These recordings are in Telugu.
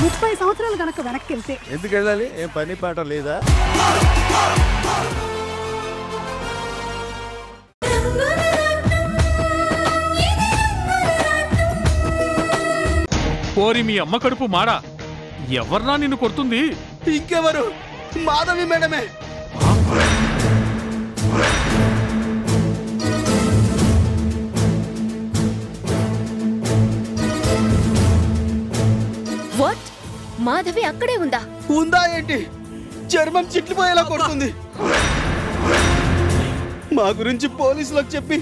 30 సంవత్సరాలు గనక వెనక్కి వెళ్తే ఎందుకు వెళ్ళాలి? ఏం పని పాట లేదా? పోరి మీ అమ్మ కడుపు మాడా, ఎవర్నా నిన్ను కొడుతుంది? ఇంకెవరు? మాధవి మేడమే. వాట్? మాధవి అక్కడే ఉందా? ఉందా ఏంటి? చర్మం చిట్లిపోయేలా కొడుతుంది. మా గురించి పోలీసులకు చెప్పి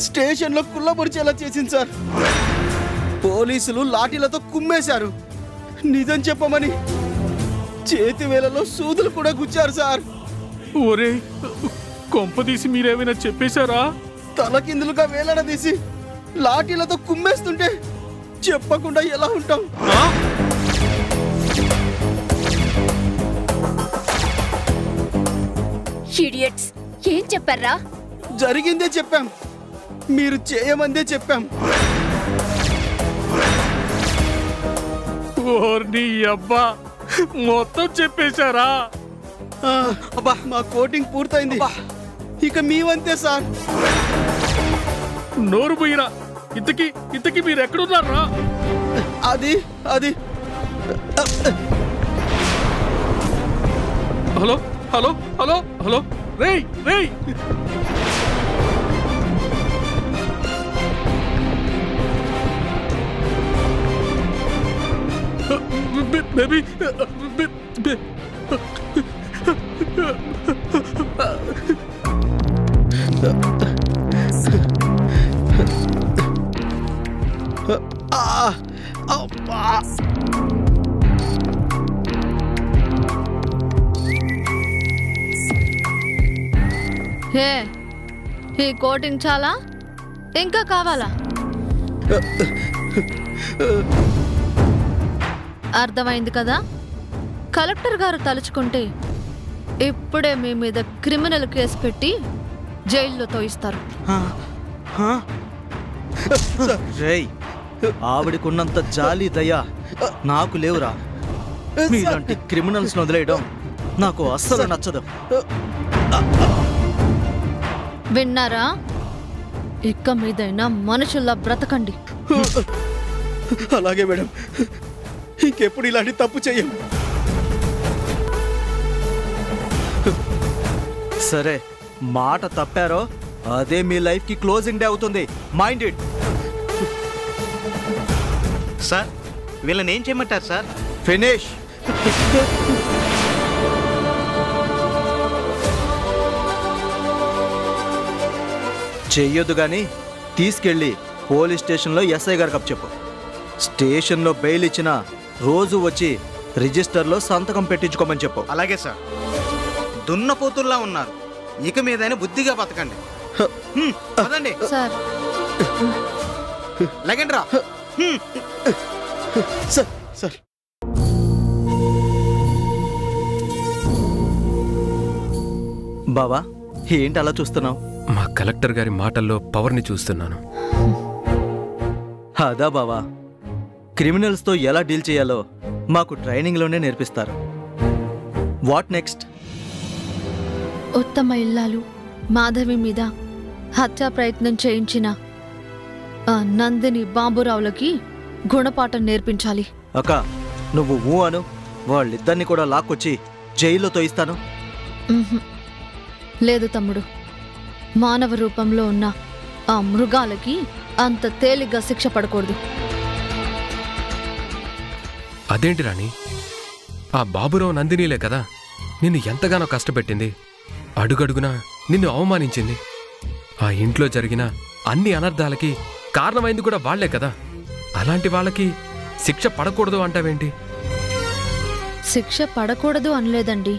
స్టేషన్లో కుళ్ళబొరిచేలా చేసింది సార్. పోలీసులు లాఠీలతో కుమ్మేశారు. నిజం చెప్పమని చేతి వేలలో సూదులు కూడా గుచ్చారు సార్. ఒరే, కొంపదీసి మీరేమైనా చెప్పేశారా? తలకిందులుగా వేలాడదీసి లాఠీలతో కుమ్మేస్తుంటే చెప్పకుండా ఎలా ఉంటాం? ఇడియట్స్, ఏం చెప్పారా? జరిగిందే చెప్పాం, మీరు చేయమందే చెప్పాం. ఓర్ని అబ్బా, మొత్తం చెప్పేశారా? అబ్బా, మా కోటింగ్ పూర్తయింది. ఇక మీ వంతే సార్. నోరు పోయిరా. ఇంతకీ మీరు ఎక్కడున్నారా? అది అది హలో హలో హలో హలో, రేయ్ రేయ్, బేబీ, హే, ఈ కోటింగ్ చాలా? ఇంకా కావాలా? అర్థమైంది కదా? కలెక్టర్ గారు తలుచుకుంటే ఇప్పుడే మీ మీద క్రిమినల్ కేసు పెట్టి జైల్లో తోయిస్తారు. ఆవిడకున్నంత జాలి దయా నాకు లేవురా. మీలాంటి క్రిమినల్స్ వదిలేయడం నాకు అస్సలు నచ్చదు. విన్నారా? ఇక్క మీదైనా మనుషుల్లా బ్రతకండి. అలాగే మేడం, ఇంకెప్పుడు ఇలాంటి తప్పు చెయ్యం. సరే, మాట తప్పారో అదే మీ లైఫ్ కి క్లోజింగ్ డే అవుతుంది. Mind it. సార్, వీళ్ళని ఏం చేయమంటారు సార్? ఫినిష్. చెయ్యొద్దు గాని తీసుకెళ్ళి పోలీస్ స్టేషన్లో ఎస్ఐ గారికి చెప్పు. స్టేషన్లో బెయిల్ ఇచ్చిన రోజు వచ్చి రిజిస్టర్లో సంతకం పెట్టించుకోమని చెప్పు. అలాగే సార్. దున్నపోతుల్లా ఉన్నారు, ఇక మీదైనా బుద్ధిగా బతకండి. పదండి సార్. లగండి రా. సార్ సార్, బావా ఏంటి అలా చూస్తున్నావు? మా కలెక్టర్ గారి మాటల్లో పవర్ని చూస్తున్నాను. అదా బావా, క్రిమినల్స్తో ఎలా డీల్ చేయాలో మాకు ట్రైనింగ్లోనే నేర్పిస్తారు. What next? ఉత్తమ ఇల్లాలు మాధవి మీద హత్యా ప్రయత్నం చేయించిన ఆ నందిని బాబురావులకి గుణపాఠం నేర్పించాలి. అక్క, నువ్వు ఊ అను, వాళ్ళిద్దరిని కూడా లాక్కొచ్చి జైల్లో తోయిస్తాను. లేదు తమ్ముడు, మానవ రూపంలో ఉన్న ఆ మృగాలకి అంత తేలిగ్గా శిక్ష పడకూడదు. అదేంటి రాణి, ఆ బాబురావు నందినీలే కదా నిన్ను ఎంతగానో కష్టపెట్టింది, అడుగడుగునా నిన్ను అవమానించింది. ఆ ఇంట్లో జరిగిన అన్ని అనర్థాలకి కారణమైంది కూడా వాళ్లే కదా. అలాంటి వాళ్ళకి శిక్ష పడకూడదు అంటావేంటి? శిక్ష పడకూడదు అనలేదండి.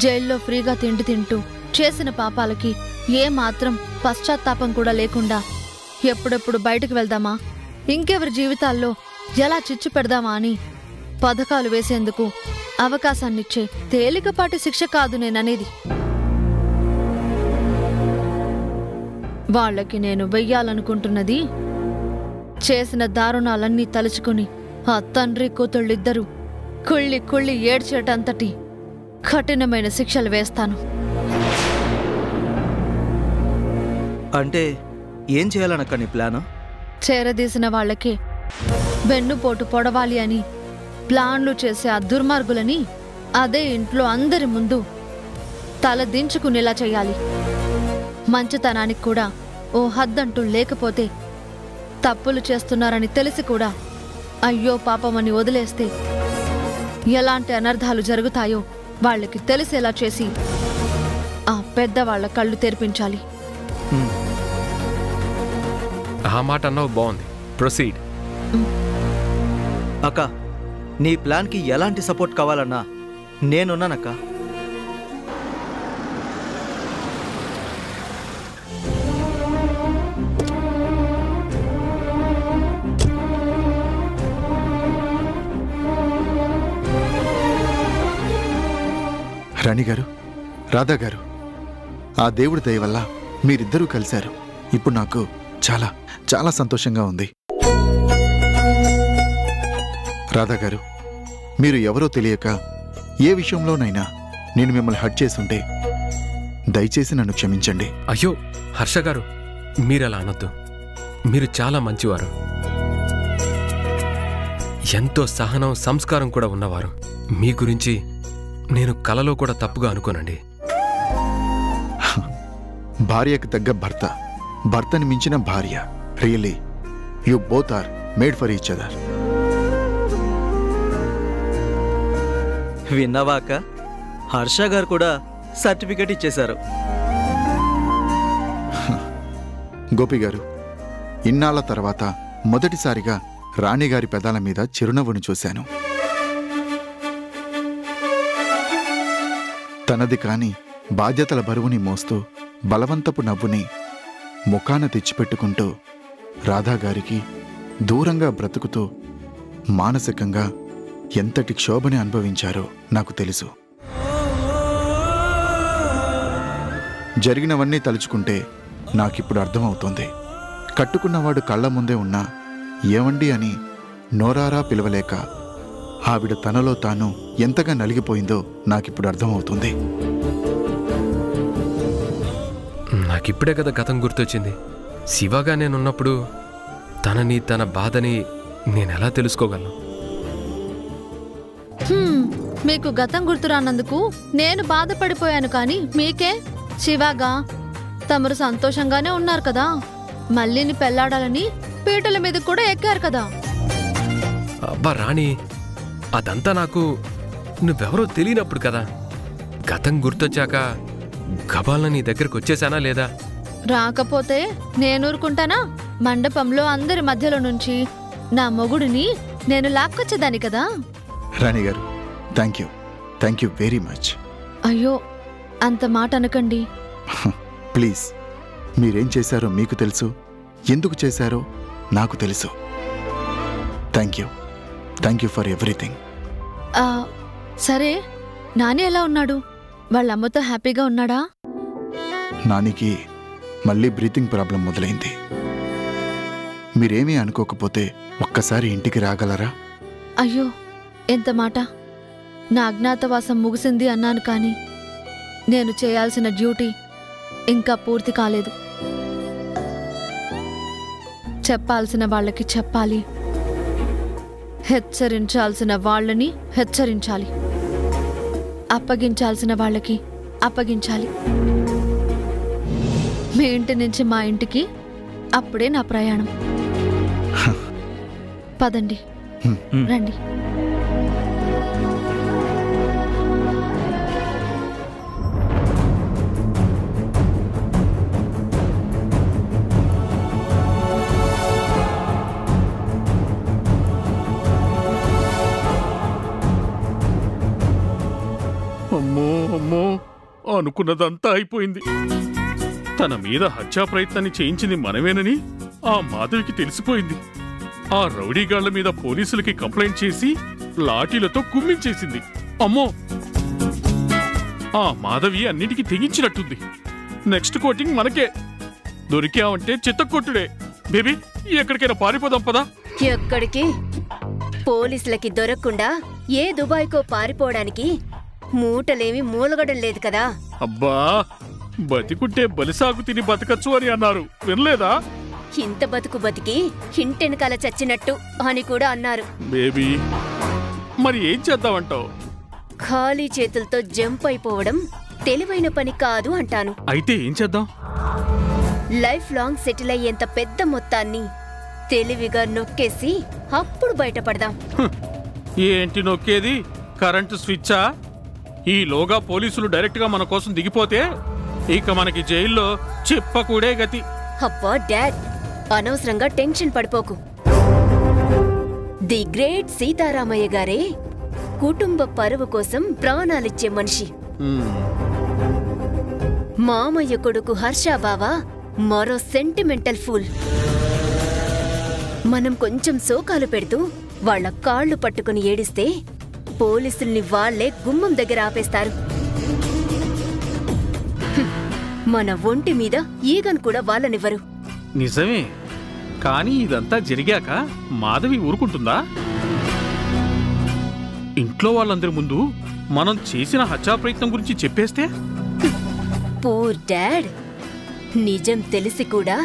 జైల్లో ఫ్రీగా తిండి తింటూ చేసిన పాపాలకి ఏ మాత్రం పశ్చాత్తాపం కూడా లేకుండా ఎప్పుడెప్పుడు బయటకు వెళ్దామా, ఇంకెవరి జీవితాల్లో ఎలా చిచ్చు పెడదామా అని పథకాలు వేసేందుకు అవకాశాన్నిచ్చే తేలికపాటి శిక్ష కాదు నేననేది. వాళ్ళకి నేను వెయ్యాలనుకుంటున్నది చేసిన దారుణాలన్నీ తలుచుకుని ఆ తండ్రి కూతుళ్ళిద్దరూ కుళ్ళి కుళ్ళి ఏడ్చేటంతటి కఠినమైన శిక్షలు వేస్తాను. అంటే ఏం చేయాలనక్క నీ ప్లాను? చేరదీసిన వాళ్ళకే వెన్నుపోటు పొడవాలి అని ప్లాన్లు చేసే ఆ దుర్మార్గులని అదే ఇంట్లో అందరి ముందు తల దించుకునేలా చేయాలి. మంచితనానికి కూడా ఓ హద్దంటూ లేకపోతే తప్పులు చేస్తున్నారని తెలిసి కూడా అయ్యో పాపమని వదిలేస్తే ఎలాంటి అనర్థాలు జరుగుతాయో వాళ్ళకి తెలిసేలా చేసి ఆ పెద్దవాళ్ల కళ్ళు తెరిపించాలి. ఆ మాట అన్నావు, బాగుంది. ప్రొసీడ్. అక్క, నీ ప్లాన్కి ఎలాంటి సపోర్ట్ కావాలన్నా నేనున్నానక్క. రాణి గారు, రాధా గారు, ఆ దేవుడి దయ వల్ల మీరిద్దరూ కలిశారు. ఇప్పుడు నాకు చాలా చాలా సంతోషంగా ఉంది. రాధా గారు, మీరు ఎవరో తెలియక ఏ విషయంలోనైనా నేను మిమ్మల్ని హర్ట్ చేసుంటే దయచేసి నన్ను క్షమించండి. అయ్యో హర్ష గారు, మీరలా అనొద్దు. మీరు చాలా మంచివారు, ఎంతో సహనం సంస్కారం కూడా ఉన్నవారు. మీ గురించి నేను కలలో కూడా తప్పుగా అనుకోనండి. భార్యకు తగ్గ భర్త, భర్తని మించిన భార్య. Really you both are made for each other. విన్నావా అక్క? హర్ష గారు కూడా సర్టిఫికెట్ ఇచ్చేశారు. గోపి గారు, ఇన్నాళ్ల తర్వాత మొదటిసారిగా రాణిగారి పెదాల మీద చిరునవ్వును చూశాను. తనది కాని బాధ్యతల బరువుని మోస్తూ బలవంతపు నవ్వుని ముఖాన తెచ్చిపెట్టుకుంటూ రాధాగారికి దూరంగా బ్రతుకుతూ మానసికంగా ఎంతటి క్షోభని అనుభవించారో నాకు తెలుసు. జరిగినవన్నీ తలుచుకుంటే నాకిప్పుడు అర్థమవుతోంది. కట్టుకున్నవాడు కళ్ల ముందే ఉన్నా ఏమండి అని నోరారా పిలవలేక ఆవిడ తనలో తాను ఎంతగా నలిగిపోయిందో నాకిప్పుడు అర్థమవుతుంది. నాకిప్పుడే కదా గతం గుర్తొచ్చింది. శివగా నేనున్నప్పుడు తనని, తన బాధని నేనెలా తెలుసుకోగలను? మీకు గతం గుర్తురానందుకు నేను బాధపడిపోయాను, కానీ మీకే? శివగా తమరు సంతోషంగానే ఉన్నారు కదా, మళ్ళీని పెళ్లాడాలని పీటల మీద కూడా ఎక్కారు కదా. అబ్బా రాణి, అదంతా నాకు నువ్వెవరో తెలియనప్పుడు కదా. గతం గుర్తొచ్చాక గబాల్న నీ దగ్గరకు వచ్చేసానా లేదా? రాకపోతే నేనూరుకుంటానా? మండపంలో అందరి మధ్యలో నుంచి నా మొగుడిని నేను లాక్కొచ్చేదాన్ని కదా. రాణి గారు, థ్యాంక్ యూ వెరీ మచ్. అయ్యో అంత మాట అనకండి. ప్లీజ్, మీరేం చేశారో మీకు తెలుసు, ఎందుకు చేశారో నాకు తెలుసు. Thank you for everything. సరే, నాని ఎలా ఉన్నాడు? వాళ్ళమ్మతో హ్యాపీగా ఉన్నాడా? నానికి మళ్ళీ బ్రీతింగ్ ప్రాబ్లం మొదలైంది. మీరేమీ అనుకోకపోతే ఒక్కసారి ఇంటికి రాగలరా? అయ్యో ఎంత మాట! నా అజ్ఞాతవాసం ముగిసింది అన్నాను, కానీ నేను చేయాల్సిన డ్యూటీ ఇంకా పూర్తి కాలేదు. చెప్పాల్సిన వాళ్ళకి చెప్పాలి, హెచ్చరించాల్సిన వాళ్ళని హెచ్చరించాలి, అప్పగించాల్సిన వాళ్ళకి అప్పగించాలి. మీ ఇంటి నుంచి మా ఇంటికి అప్పుడే నా ప్రయాణం. పదండి, రండి. అమ్మో, అనుకున్నదంతా అయిపోయింది. తన మీద హత్యా ప్రయత్నాన్ని చేయించింది మనమేనని ఆ మాధవికి తెలిసిపోయింది. ఆ రౌడీగాళ్ల మీద పోలీసులకి కంప్లైంట్ చేసి లాఠీలతో కుమ్మించేసింది. అమ్మో, ఆ మాధవి అన్నిటికీ తెగించినట్టుంది. నెక్స్ట్ కోటింగ్ మనకే. దొరికావంటే చిత్తకొట్టుడే. బేబీ, ఎక్కడికైనా పారిపోదాం పదా. ఎక్కడికి? పోలీసులకి దొరకకుండా ఏ దుబాయ్కో పారిపోవడానికి మూటలేమి మూలగడం లేదు కదా. అబ్బా, బతికుంటే బలిసాగు తిని బతకచ్చు అని అన్నారు, వినలేదా? ఇంత బతుకు బతికి ఇంటెనకాల చచ్చినట్టు అని కూడా అన్నారు. బేబీ, మరి ఏం చేద్దామంటావు? ఖాళీ చేతులతో జంప్ అయిపోవడం తెలివైన పని కాదు అంటాను. అయితే ఏం చేద్దాం? లైఫ్ లాంగ్ సెటిల్ అయ్యేంత పెద్ద మొత్తాన్ని తెలివిగా నొక్కేసి అప్పుడు బయటపడదాం. ఏంటి నొక్కేది? కరెంటు స్విచ్చా? ఈలోగా పోలీసులు డైరెక్ట్ గా మన కోసం దిగిపోతే ఇక మనకి జైల్లో చెప్పకూడే గతి. అబ్బా డాడ్, అనవసరంగా టెన్షన్ పడిపోకు. ది గ్రేట్ సీతారామయ్య గారే కుటుంబ పరువు కోసం ప్రాణాలిచ్చే మనిషి. మామయ్య కొడుకు హర్షాబావ మరో సెంటిమెంటల్ ఫూల్. మనం కొంచెం శోకాలు పెడుతూ వాళ్ల కాళ్లు పట్టుకుని ఏడిస్తే పోలీసుల్ని వాళ్లే గుమ్మం దగ్గర ఆపేస్తారు. మన ఒంటి మీద ఈగను కూడా వాళ్ళనివ్వరు. నిజమే, కానీ ఇదంతా జరిగాక మాధవి ఊరుకుంటుందా? ఇంట్లో వాళ్ళందరి ముందు మనం చేసిన హత్యా ప్రయత్నం గురించి చెప్పేస్తే? పూర్ డాడ్, నిజం తెలిసి కూడా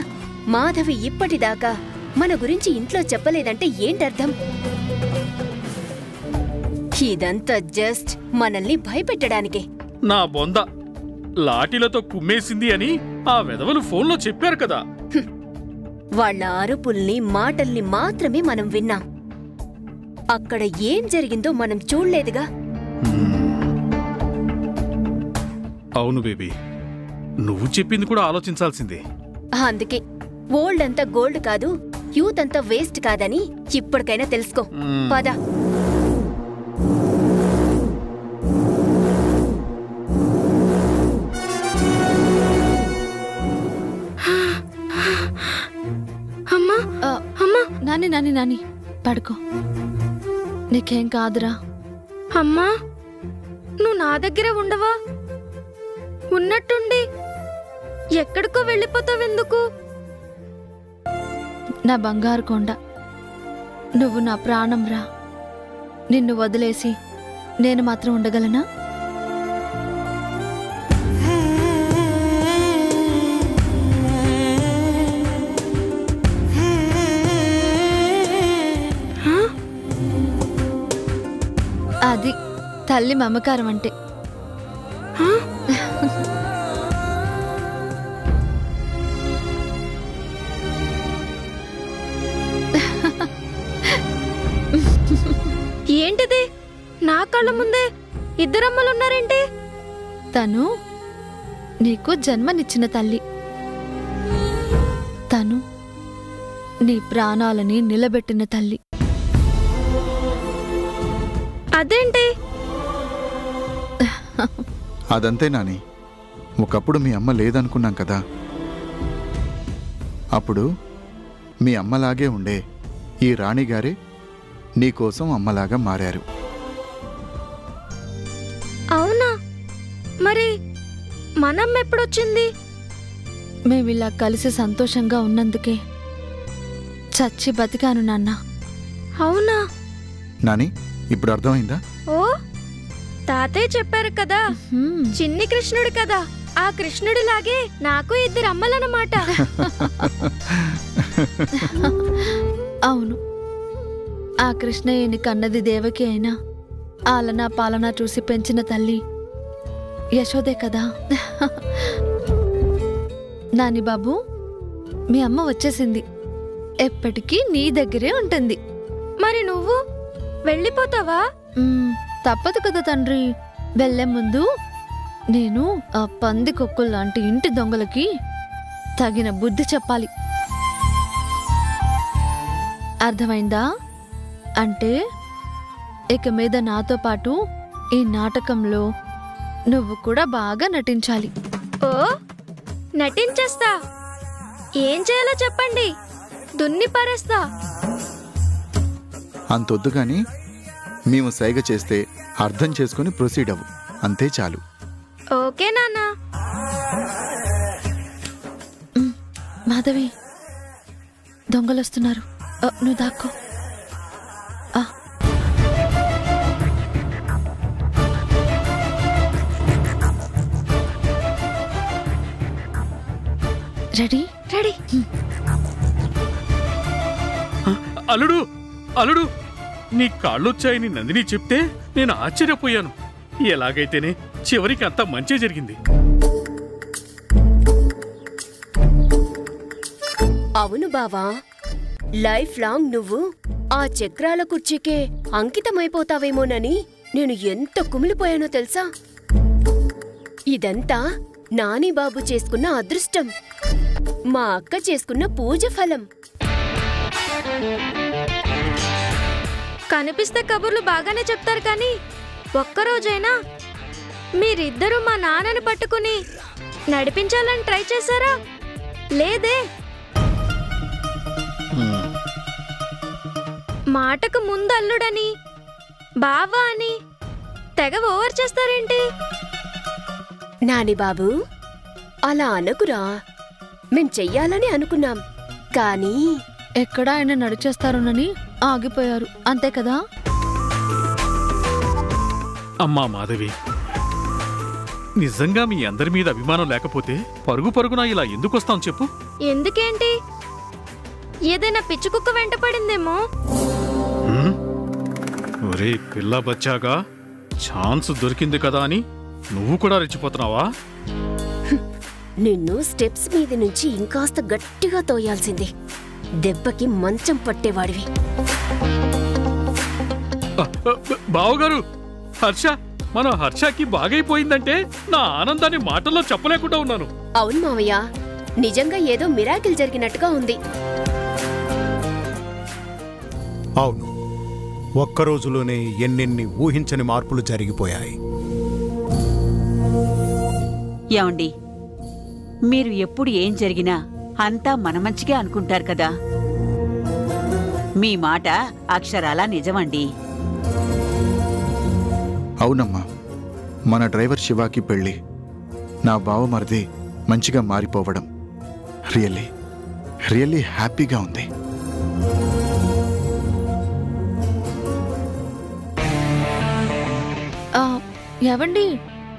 మాధవి ఇప్పటిదాకా మన గురించి ఇంట్లో చెప్పలేదంటే ఏంటర్థం? ఇదంతా జస్ట్ మనల్ని భయపెట్టడానికే. నా బొంద, లాఠీలతో కుమ్మేసింది అని ఆ వెధవలు ఫోన్లో చెప్పారు కదా. వాళ్ల అరుపుల్ని మాటల్ని మాత్రమే మనం విన్నాం. అక్కడ ఏం జరిగిందో మనం చూడలేదుగా. అవును బేబీ, నువ్వు చెప్పింది కూడా ఆలోచించాల్సిందే. అందుకే ఓల్డ్ అంతా గోల్డ్ కాదు, యూత్ అంతా వేస్ట్ కాదని ఇప్పటికైనా తెలుసుకో. పద. నాని నాని నాని పడుకో, నీకేం కాదురా. అమ్మా, నువ్వు నా దగ్గర ఉండవా? ఉన్నట్టుండి ఎక్కడికో వెళ్ళిపోతావెందుకు? నా బంగారు కొండ, నువ్వు నా ప్రాణం రా. నిన్ను వదిలేసి నేను మాత్రం ఉండగలనా? అది తల్లి మమకారం అంటే. ఏంటిది? నా కళ్ళ ముందే ఇద్దరమ్మలున్నారేంటి? తను నీకు జన్మనిచ్చిన తల్లి. తను నీ ప్రాణాలని నిలబెట్టిన తల్లి. అదేంటి? అదంతే నాని. ఒకప్పుడు మీ అమ్మ లేదనుకున్నాం కదా, అప్పుడు మీ అమ్మలాగే ఉండే ఈ రాణిగారే నీకోసం అమ్మలాగా మారారు. అవునా? మరి మనమ్మ ఎప్పుడొచ్చింది? మేమిలా కలిసి సంతోషంగా ఉన్నందుకే చచ్చి బతికాను నాన్న. అవునా? నాని, ఇప్పుడు అర్థమైందా? ఓ, తాతయ్య చెప్పారు కదా, చిన్ని కృష్ణుడు కదా, ఆ కృష్ణుడిలాగే నాకు ఇద్దరు అమ్మలన్నమాట. అవును, ఆ కృష్ణయ్యని కన్నది దేవకి అయినా ఆలనా పాలనా చూసి పెంచిన తల్లి యశోదే కదా. నాని బాబు, మీ అమ్మ వచ్చేసింది. ఎప్పటికీ నీ దగ్గరే ఉంటుంది. మరి నువ్వు వెళ్ళిపోతావా? తప్పదు కదా తండ్రి. వెళ్లే ముందు నేను ఆ పంది కొక్కుల్లాంటి ఇంటి దొంగలకి తగిన బుద్ధి చెప్పాలి. అర్థమైందా? అంటే ఇక మీద నాతో పాటు ఈ నాటకంలో నువ్వు కూడా బాగా నటించాలి. ఓ, నటించేస్తా. ఏం చేయాలో చెప్పండి, దున్ని పారేస్తా. అంతొద్దు కానీ మేము సైగ చేస్తే అర్థం చేసుకుని ప్రొసీడ్ అవ్వు, అంతే చాలు. ఓకే నాన్నా. మాధవి, దొంగలొస్తున్నారు, నువ్వు దాక్కో. Ready ready. అల్లుడు అల్లుడు నీ కాళ్ళొచ్చాయని నందిని చెప్తే నేను ఆశ్చర్యపోయాను. ఎలాగైతేనే చివరికి అంతా మంచి జరిగింది. అవును బావా, లైఫ్ లాంగ్ నువ్వు ఆ చక్రాల కుర్చీకే అంకితమైపోతావేమోనని నేను ఎంత కుమిలిపోయానో తెలుసా? ఇదంతా నాని బాబు చేసుకున్న అదృష్టం, మా అక్క చేసుకున్న పూజ ఫలం. కనిపిస్తే కబుర్లు బాగానే చెప్తారు కానీ ఒక్కరోజైనా మీరిద్దరూ మా నాన్నని పట్టుకుని నడిపించాలని ట్రై చేశారా? లేదే. మాటకు ముందు అల్లుడని బావా అని తెగ ఓవర్ చేస్తారేంటి? నాని బాబు, అలా అనకురా. మేం చెయ్యాలని అనుకున్నాం, కానీ ఎక్కడ ఆయన నడిచేస్తారోనని ఆగిపోయారు, అంతే కదా? అమ్మా మాధవి, నిజంగా మీ అందరి మీద అభిమానం లేకపోతే పరుగు పరుగున ఇలా ఎందుకొస్తాం చెప్పు? ఎందుకేంటి? ఏదైనా పిచ్చి కుక్క వెంట పడిందేమో. ఒరే పిల్ల బచ్చాగా, ఛాన్స్ దొరికింది కదా అని నువ్వు కూడా రెచ్చిపోతున్నావా? నిన్ను స్టెప్స్ మీద నుంచి ఇంకాస్త గట్టిగా తోయాల్సింది. దెబ్బకి మంచం పట్టేవాడివి. బావగారు, హర్ష, మన హర్షకి బాగైపోయిందంటే నా ఆనందాన్ని మాటల్లో చెప్పలేకుండా ఉన్నాను. అవును మావయ్య, నిజంగా ఏదో మిరాకిల్ జరిగినట్టుగా ఉంది. అవును, ఒక్కరోజులోనే ఎన్నెన్ని ఊహించని మార్పులు జరిగిపోయాయి. ఏమండి, మీరు ఎప్పుడు ఏం జరిగినా అంతా మన మంచిగా అనుకుంటారు కదా. మీ మాట అక్షరాలా నిజమండి. అవునమ్మా, మన డ్రైవర్ శివాకి పెళ్ళి, నా బావమరిది మంచిగా మారిపోవడం రియల్లీ రియల్లీ హ్యాపీగా ఉంది. ఏవండి,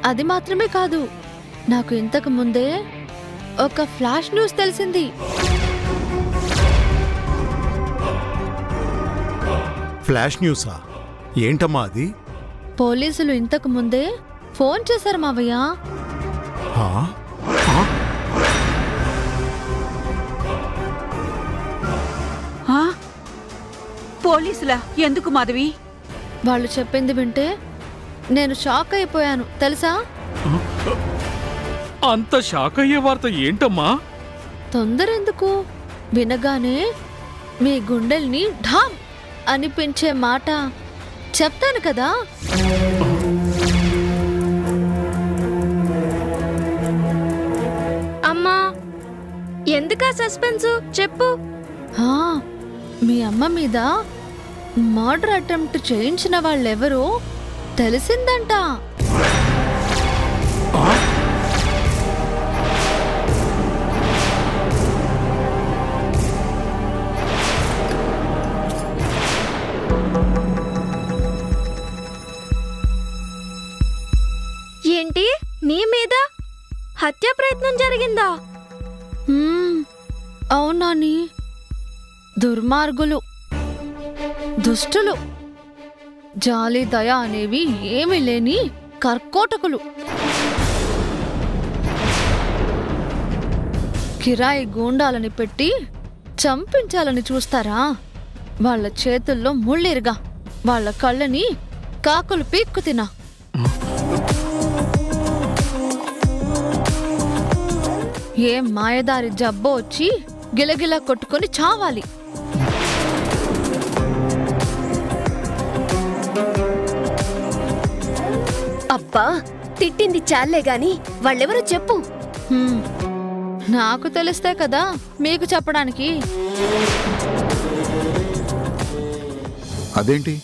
అది మాత్రమే కాదు, నాకు ఇంతకు ముందే ఒక ఫ్లాష్ న్యూస్ తెలిసింది. ఫ్లాష్ న్యూసా? ఏంటమ్మా అది? పోలీసులు ఇంతకు ముందే ఫోన్ చేశారు మావయ్య. పోలీసులా? ఎందుకు మాధవి? వాళ్ళు చెప్పింది వింటే నేను షాక్ అయిపోయాను తెలుసా? అంత షాక్ అయ్యే వార్త ఏంటమ్మా? తొందర ఎందుకు, వినగానే మీ గుండెల్ని ఢామ్ అనిపించే మాట చెప్తాను కదా. అమ్మా, ఎందుకా సస్పెన్స్? చెప్పు. మీ అమ్మ మీద మర్డర్ అటెంప్ట్ చేయించిన వాళ్ళెవరో తెలిసిందంట. ఏంటి, నీ మీద హత్య ప్రయత్నం జరిగిందా? అవునాని, దుర్మార్గులు, దుష్టులు, జాలి దయ అనేవి ఏమీ లేని కర్కోటకులు, కిరాయి గూండాలని పెట్టి చంపించాలని చూస్తారా? వాళ్ళ చేతుల్లో ముళ్ళిరుగా, వాళ్ళ కళ్ళని కాకులు పీక్కు తినా. ఏ మాయదారి జబ్బో వచ్చి గిలగిలా కొట్టుకొని చావాలి. అబ్బా, తిట్టింది చాలే గాని వాళ్ళెవరో చెప్పు. నాకు తెలిస్తే కదా మీకు చెప్పడానికి. అదేంటి,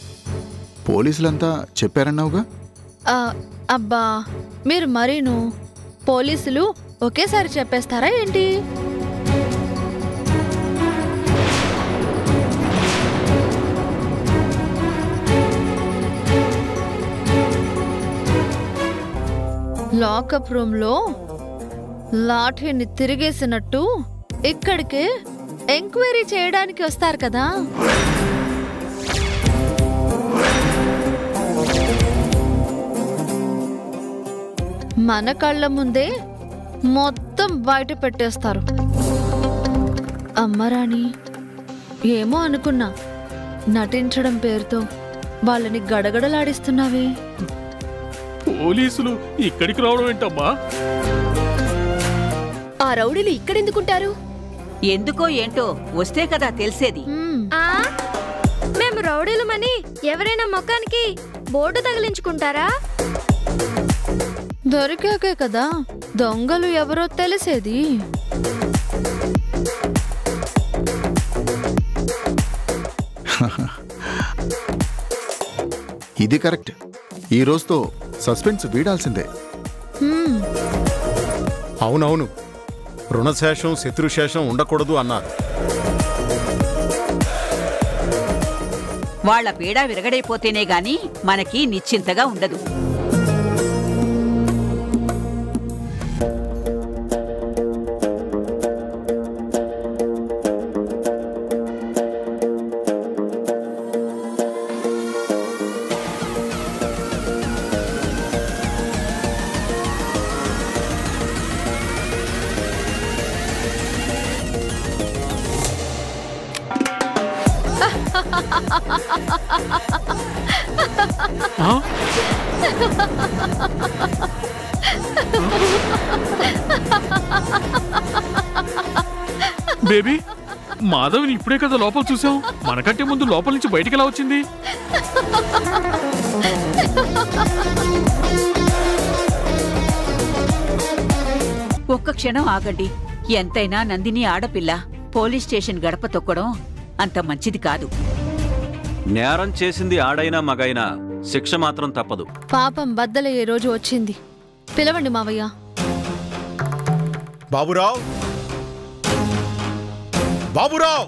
పోలీసులంతా చెప్పారన్నావుగా? అబ్బా, మీరు మరీను పోలీసులు ఒకేసారి చెప్పేస్తారా ఏంటి? లాకప్ రూమ్లో లాఠీని తిరిగేసినట్టు ఇక్కడికి ఎంక్వైరీ చేయడానికి వస్తారు కదా. మన కళ్ళ ముందే మొత్తం బయట పెట్టేస్తారు. అమ్మరాణి, ఏమో అనుకున్నా, నటించడం పేరుతో వాళ్ళని గడగడలాడిస్తున్నావే. పోలీసులు ఇక్కడికి రావడం ఏంటమ్మా? ఆ రౌడీలు ఇక్కడెందుకుంటారు? ఎందుకో ఏంటో వస్తే కదా తెలిసేది. మేము రౌడీలమని ఎవరైనా ముఖానికి బోర్డు తగిలించుకుంటారా? దొరికాకే కదా దొంగలు ఎవరో తెలిసేది. ఇది కరెక్ట్. ఈ రోజుతో సస్పెన్స్ వీడాల్సిందే. అవునవును, రుణశేషం శత్రుశేషం ఉండకూడదు అన్నారు. వాళ్ల పీడ విరగడైపోతేనే గాని మనకి నిశ్చింతగా ఉండదు. బేబీ, మాధవిని ఇప్పుడే కదా లోపల చూసాం. మనకంటే ముందు లోపల నుంచి బయటికి ఎలా వచ్చింది? ఒక్క క్షణం ఆగండి. ఎంతైనా నందిని ఆడపిల్ల. పోలీస్ స్టేషన్ గడప తొక్కడం అంత మంచిది కాదు. నేరం చేసింది ఆడైనా మగైనా శిక్ష మాత్రం తప్పదు. పాపం బద్దలయ్యే రోజు వచ్చింది. పిలవండి మావయ్య. బాబురావు, బాబురావు!